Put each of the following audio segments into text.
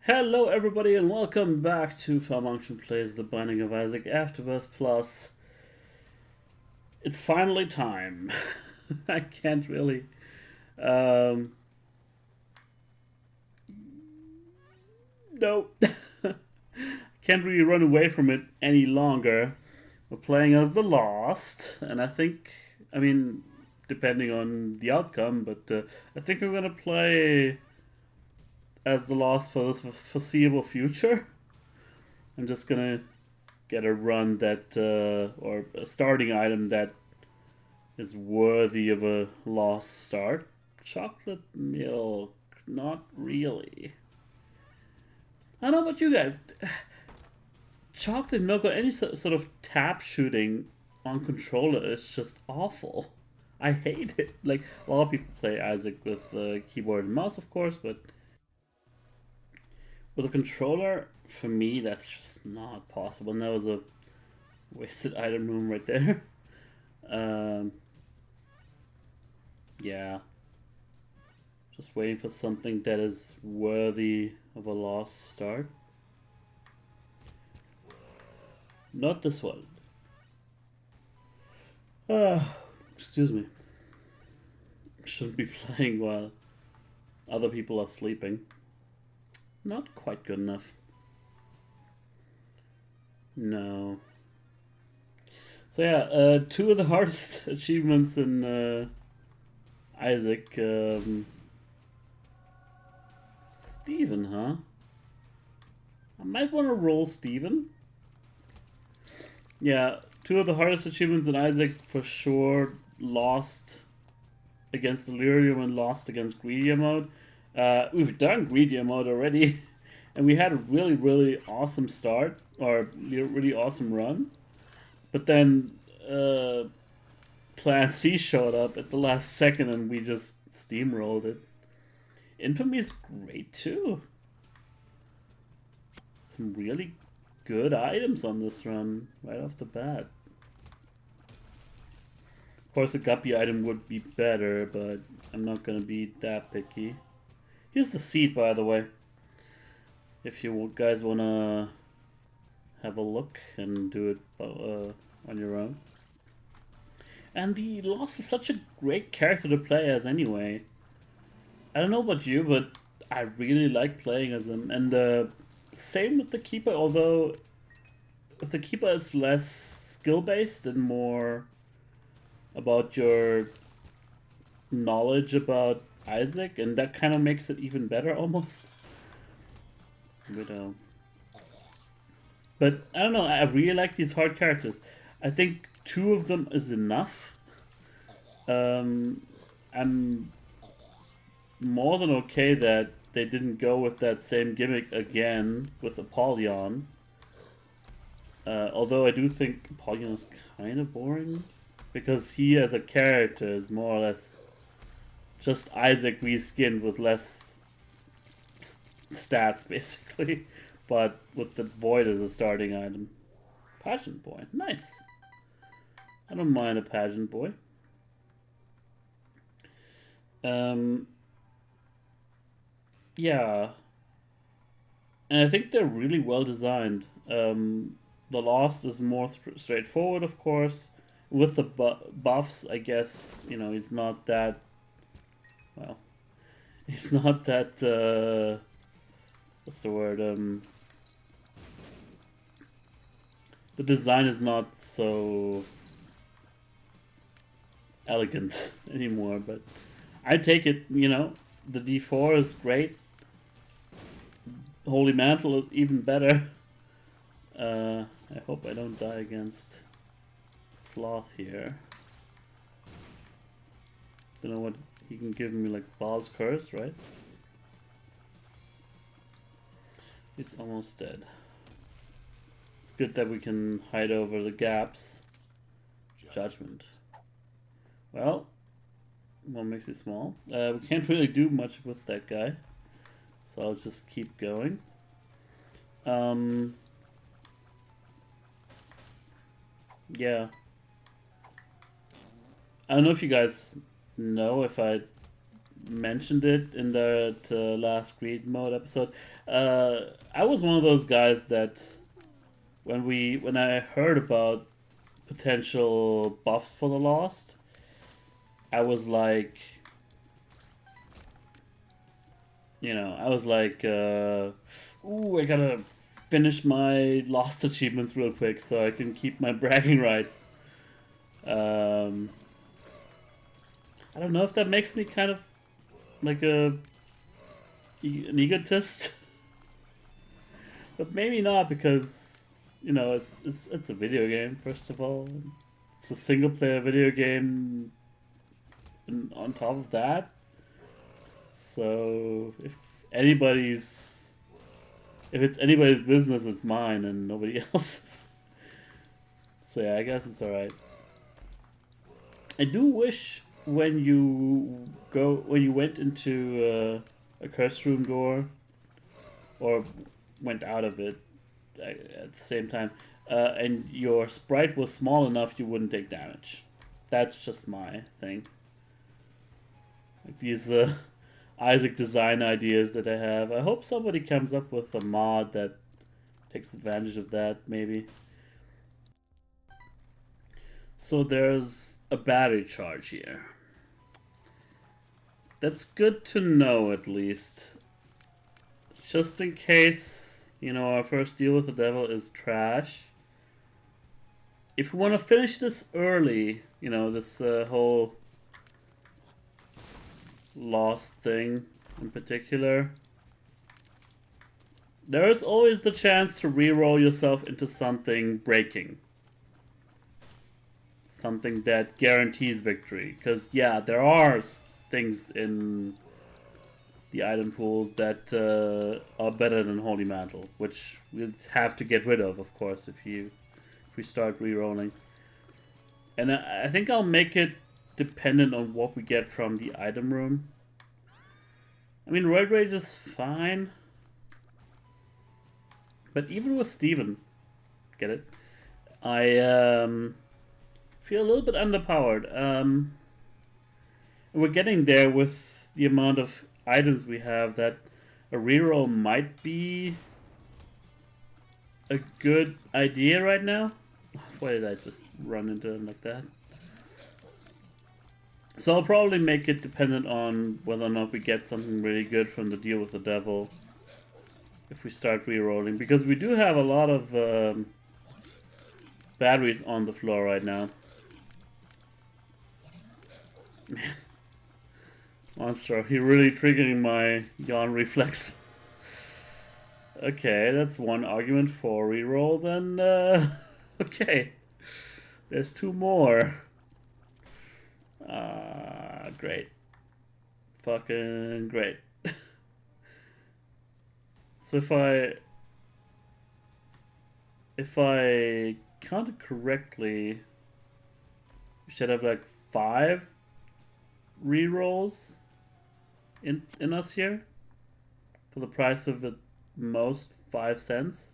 Hello everybody and welcome back to falmunction Plays The Binding of Isaac Afterbirth Plus. It's finally time. I can't really... No. Can't really run away from it any longer. We're playing as the Lost, and I think, depending on the outcome, but I think we're gonna play as the Lost for this foreseeable future. I'm just gonna get a run that, or a starting item that is worthy of a Lost start. Chocolate milk, not really. I don't know about you guys. Chocolate milk or any sort of tap shooting on controller is just awful. I hate it. Like, a lot of people play Isaac with keyboard and mouse, of course, but with a controller, for me, that's just not possible. And that was a wasted item room right there. Yeah. Just waiting for something that is worthy of a lost start. Not this one. Excuse me. Shouldn't be playing while other people are sleeping. Not quite good enough. No. So yeah, two of the hardest achievements in Isaac. Steven, huh? I might want to roll Steven. Yeah, two of the hardest achievements in Isaac for sure. Lost against Delirium and lost against Greedier mode. We've done Greedier mode already, and we had a really awesome start, or really awesome run. But then Plan C showed up at the last second, and we just steamrolled it. Infamy is great too. Some really good items on this run right off the bat. Of course, a guppy item would be better, but I'm not gonna be that picky. Here's the seed, by the way. If you guys wanna have a look and do it on your own. And the Lost is such a great character to play as anyway. I don't know about you, but I really like playing as him. And same with the Keeper, although with the Keeper it's less skill-based and more about your knowledge about Isaac, and that kind of makes it even better almost. Widow. But I don't know, I really like these hard characters. I think two of them is enough. I'm more than okay that they didn't go with that same gimmick again with Apollyon. Although I do think Apollyon is kind of boring, because he as a character is more or less just Isaac reskinned with less stats, basically, but with the Void as a starting item. Pageant Boy, nice. I don't mind a Pageant Boy. Yeah, and I think they're really well designed. The Lost is more straightforward, of course. With the buffs, I guess, you know, he's not that, well, he's not that, what's the word, the design is not so elegant anymore, but I take it, you know, the D4 is great. Holy Mantle is even better. I hope I don't die against Sloth here. Don't know what he can give me, like Baal's Curse, right? He's almost dead. It's good that we can hide over the gaps. Judgment. Well, what makes it small? We can't really do much with that guy, so I'll just keep going. Yeah. I don't know if you guys know if I mentioned it in that last Greed Mode episode. I was one of those guys that when I heard about potential buffs for the Lost, I was like, ooh, I gotta finish my Lost achievements real quick so I can keep my bragging rights. I don't know if that makes me kind of like an egotist, but maybe not, because it's a video game. First of all, it's a single player video game, and on top of that, so if it's anybody's business, it's mine and nobody else's. So yeah, I guess it's alright. I do wish when you went into a curse room door, or went out of it at the same time, and your sprite was small enough, you wouldn't take damage. That's just my thing. Like these Isaac design ideas that I have. I hope somebody comes up with a mod that takes advantage of that, maybe. So there's a battery charge here. That's good to know, at least. Just in case, our first deal with the devil is trash. If we want to finish this early, this whole Lost thing in particular, there is always the chance to reroll yourself into something breaking. Something that guarantees victory. Because, yeah, there are things in the item pools that are better than Holy Mantle, which we'll have to get rid of course, if we start re-rolling. And I think I'll make it dependent on what we get from the item room. I mean, Roid Rage is fine, but even with Steven, get it? I feel a little bit underpowered. We're getting there with the amount of items we have that a reroll might be a good idea right now. Why did I just run into him like that? So I'll probably make it dependent on whether or not we get something really good from the deal with the devil if we start re-rolling, because we do have a lot of batteries on the floor right now. Monster, you're really triggering my yawn reflex. Okay, that's one argument for re-roll, then okay. There's two more. Great. Fucking great. So if I counted correctly, we should have like 5 re-rolls in us here for the price of the most 5 cents,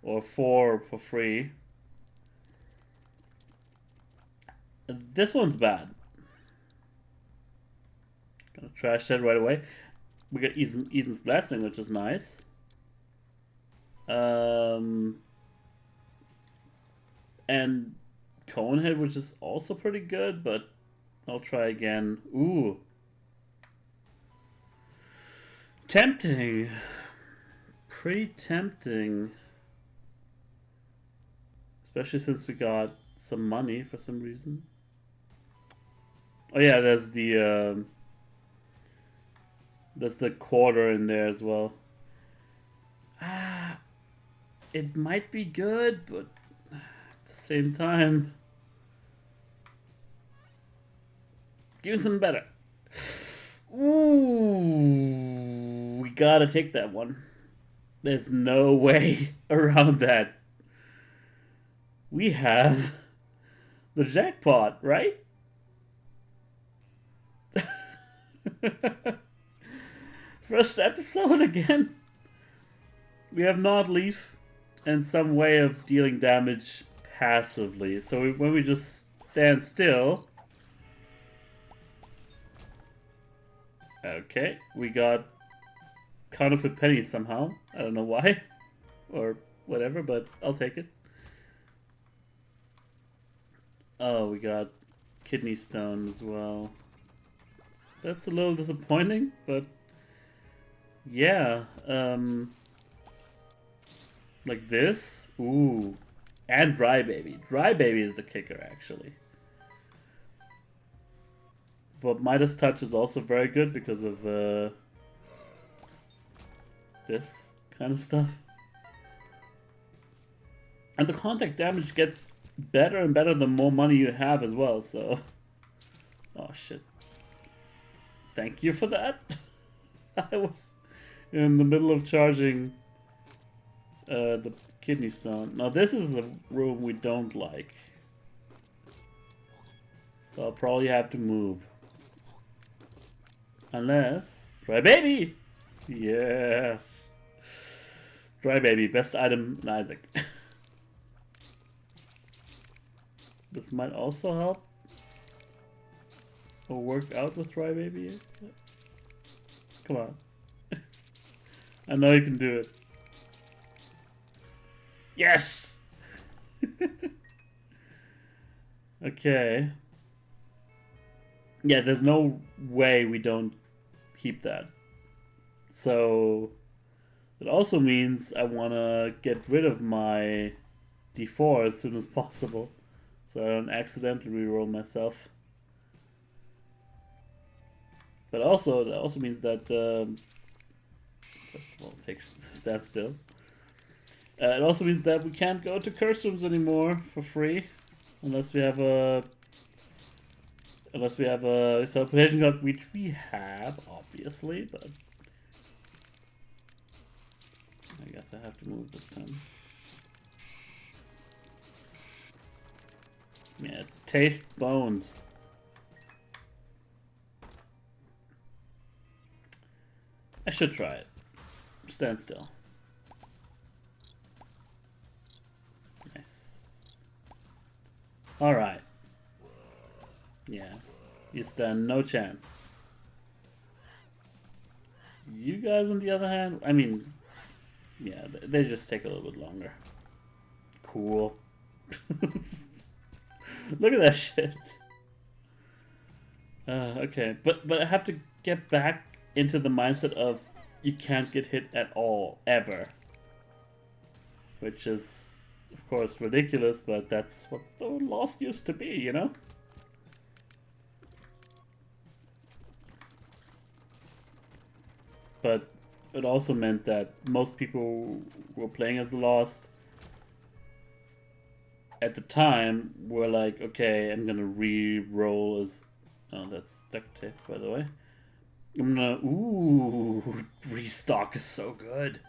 or 4 for free. This one's bad. Gonna trash that right away. We got Eden's Blessing, which is nice. And Conehead, which is also pretty good, but I'll try again. Ooh. Tempting. Pretty tempting. Especially since we got some money for some reason. Oh yeah, there's the quarter in there as well. It might be good, but at the same time, give me something better. Ooh, we gotta take that one. There's no way around that. We have the jackpot, right? First episode again. We have Nod Leaf and some way of dealing damage passively. So when we just stand still, Okay, we got counterfeit pennies somehow. I don't know why. Or whatever, but I'll take it. Oh, we got kidney stone as well. That's a little disappointing, but yeah. Like this. Ooh. And Dry Baby. Dry Baby is the kicker, actually. But Midas Touch is also very good because of this kind of stuff. And the contact damage gets better and better the more money you have as well, so... Oh shit. Thank you for that. I was in the middle of charging the kidney stone. Now this is a room we don't like. So I'll probably have to move. Unless... Dry Baby! Yes! Dry Baby, best item in Isaac. This might also help. Or work out with Dry Baby. Come on. I know you can do it. Yes! Okay. Yeah, there's no way we don't keep that. So it also means I want to get rid of my D4 as soon as possible, so I don't accidentally reroll myself. But also, that also means that first of all, stand still. It also means that we can't go to curse rooms anymore for free, unless we have a teleportation card, which we have, obviously. But I guess I have to move this time. Yeah, taste bones. I should try it. Stand still. Nice. Alright. Yeah. You stand no chance. You guys, on the other hand, I mean, yeah, they just take a little bit longer. Cool. Look at that shit. Okay, but I have to get back into the mindset of you can't get hit at all, ever. Which is, of course, ridiculous, but that's what the Lost used to be, you know? But it also meant that most people who were playing as the Lost at the time were like, okay, I'm gonna re-roll as... Oh, that's duct tape, by the way. I'm gonna... Ooh, restock is so good.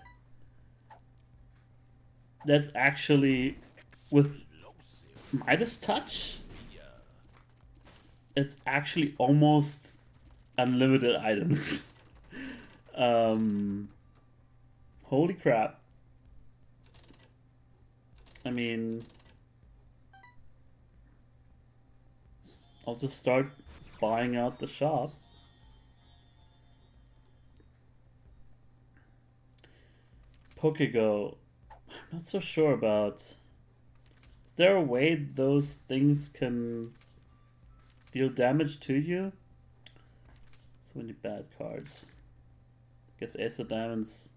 That's actually... With Midas Touch, it's actually almost unlimited items. Holy crap. I mean... I'll just start buying out the shop. Pokego, I'm not so sure about. Is there a way those things can deal damage to you? So many bad cards. I guess Ace of Diamonds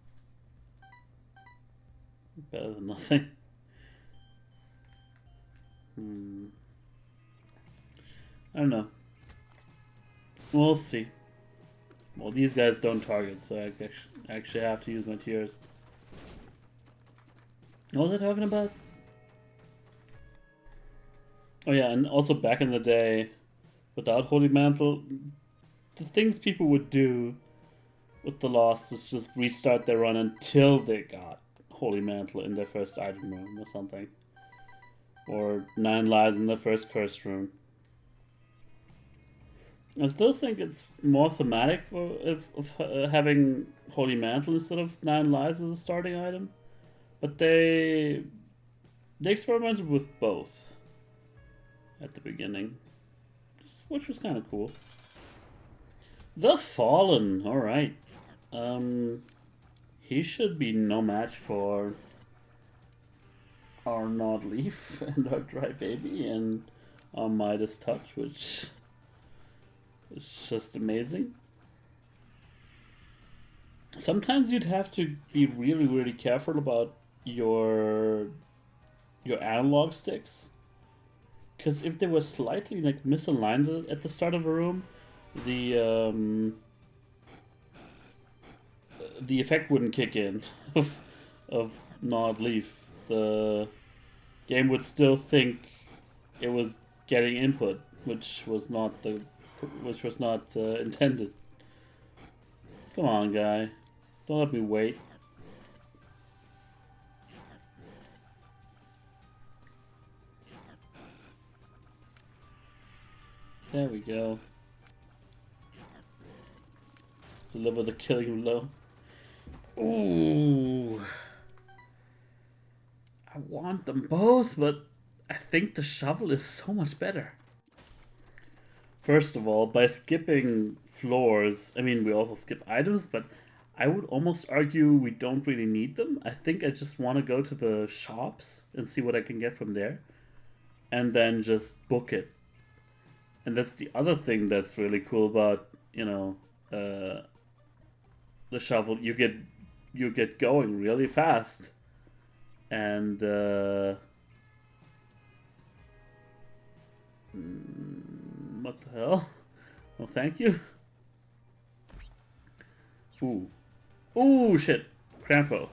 better than nothing. I don't know. We'll see. Well, these guys don't target, so I actually have to use my tears. What was I talking about? Oh yeah, and also back in the day, without Holy Mantle, the things people would do with the Lost is just restart their run until they got Holy Mantle in their first item room or something. Or 9 lives in their first curse room. I still think it's more thematic for having Holy Mantle instead of 9 lives as a starting item. But they experimented with both at the beginning, which was kind of cool. The Fallen, alright. He should be no match for our Nod Leaf and our Dry Baby and our Midas Touch, which is just amazing. Sometimes you'd have to be really, really careful about your analog sticks, because if they were slightly like misaligned at the start of a room, the effect wouldn't kick in of Nod Leaf. The game would still think it was getting input, which was not intended. Come on, guy. Don't let me wait. There we go. Let's deliver the killing blow. Ooh. I want them both, but I think the shovel is so much better. First of all, by skipping floors, I mean, we also skip items, but I would almost argue we don't really need them. I think I just want to go to the shops and see what I can get from there, and then just book it. And that's the other thing that's really cool about, you know, the shovel. You get going really fast, and what the hell? Well, thank you. Ooh. Ooh, shit. Crampo.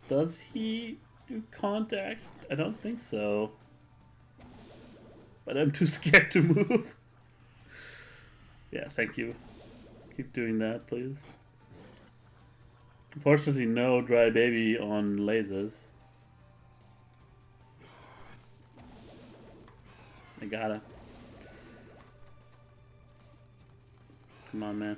Does he do contact? I don't think so. But I'm too scared to move. Yeah, thank you. Keep doing that, please. Unfortunately, no Dry Baby on lasers. I gotta. Come on, man.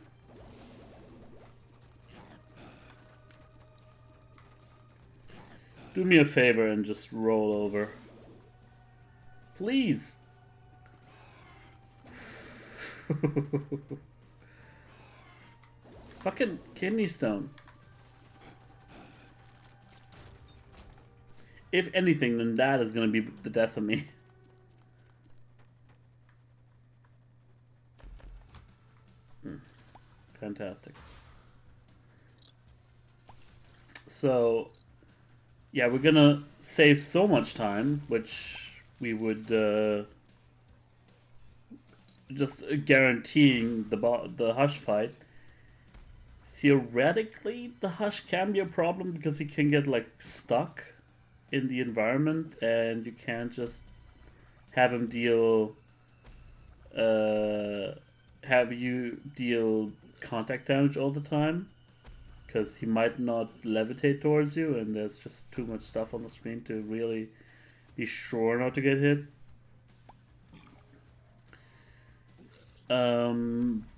Do me a favor and just roll over. Please. Fucking kidney stone. If anything, then that is gonna be the death of me. Fantastic. So, yeah, we're gonna save so much time, which we would just guaranteeing the Hush fight. Theoretically, the Hush can be a problem because he can get like stuck in the environment, and you can't just have him deal contact damage all the time, because he might not levitate towards you, and there's just too much stuff on the screen to really be sure not to get hit.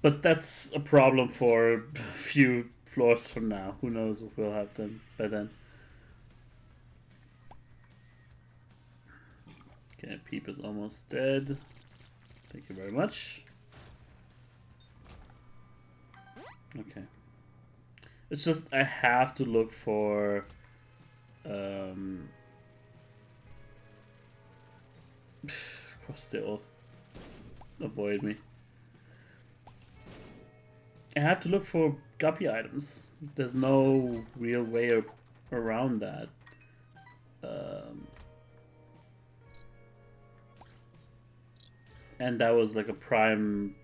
But that's a problem for a few floors from now. Who knows what we'll have done by then. Okay, Peep is almost dead. Thank you very much. Okay. It's just I have to look for of course they'll avoid me. I have to look for guppy items. There's no real way around that. And that was like a prime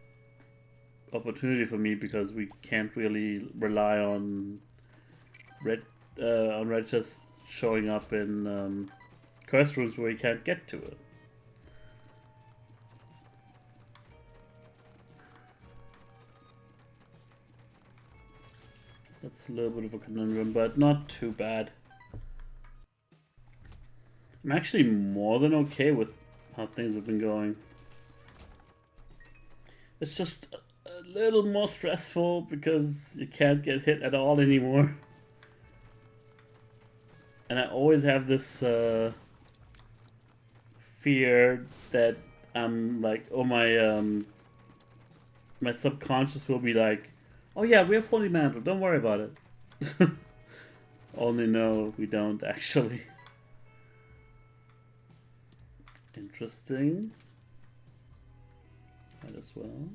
opportunity for me, because we can't really rely on red just showing up in quest rooms where you can't get to it. That's a little bit of a conundrum, but not too bad. I'm actually more than okay with how things have been going. It's just a little more stressful because you can't get hit at all anymore. And I always have this fear that I'm like, oh my subconscious will be like, oh yeah, we have Holy Mantle, don't worry about it. Only no, we don't actually. Interesting. Might as well.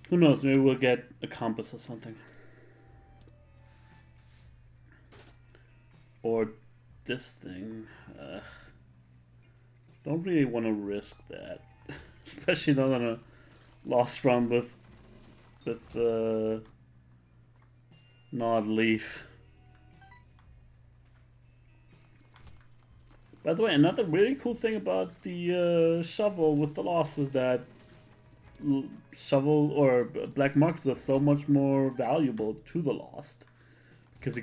Who knows, maybe we'll get a compass or something. Or this thing. Don't really want to risk that. Especially not on a lost run with Nod Leaf. By the way, another really cool thing about the shovel with the lost is that shovel or black markets are so much more valuable to the lost, because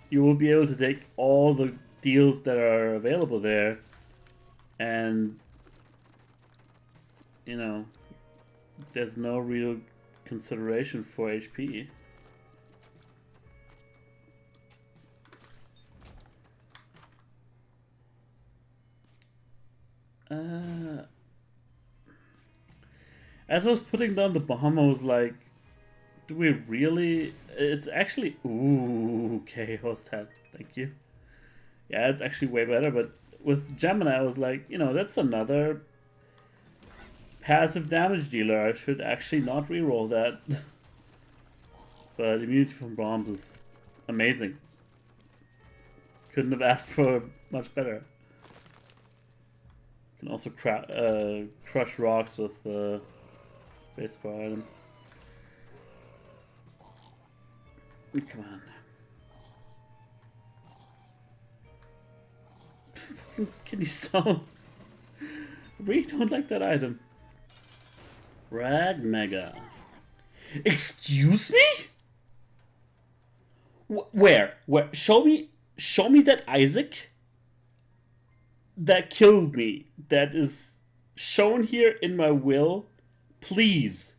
you will be able to take all the deals that are available there, and you know, there's no real consideration for HP. As I was putting down the bomb, I was like, do we really? It's actually... Ooh, okay, host hat. Thank you. Yeah, it's actually way better, but with Gemini, I was like, you know, that's another passive damage dealer. I should actually not reroll that. But immunity from bombs is amazing. Couldn't have asked for much better. Can also crush rocks with spacebar item. Come on. Can you stop? I really don't like that item. Rag Mega. Excuse me? Where? Where? Show me that Isaac that killed me. That is shown here in my will. Please.